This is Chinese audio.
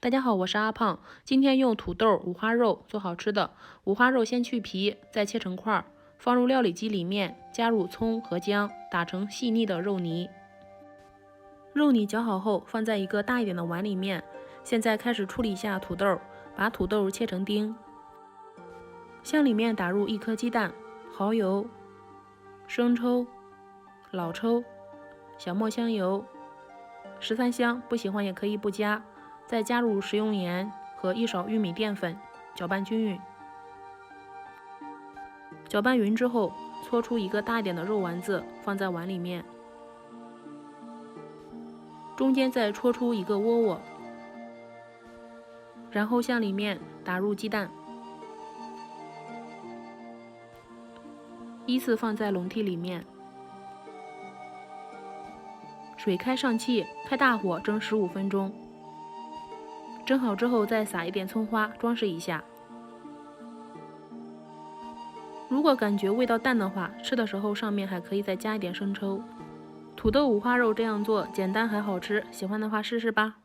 大家好，我是阿胖。今天用土豆、五花肉做好吃的。五花肉先去皮，再切成块，放入料理机里面，加入葱和姜，打成细腻的肉泥。肉泥搅好后，放在一个大一点的碗里面。现在开始处理一下土豆，把土豆切成丁，向里面打入1颗鸡蛋、蚝油、生抽、老抽、小磨香油、十三香，不喜欢也可以不加。再加入食用盐和1勺玉米淀粉，搅拌均匀。搅拌匀之后，搓出一个大一点的肉丸子，放在碗里面，中间再戳出一个窝窝，然后向里面打入鸡蛋，依次放在笼屉里面。水开上气，开大火蒸15分钟。蒸好之后，再撒一点葱花，装饰一下。如果感觉味道淡的话，吃的时候上面还可以再加一点生抽。土豆五花肉这样做简单还好吃，喜欢的话试试吧。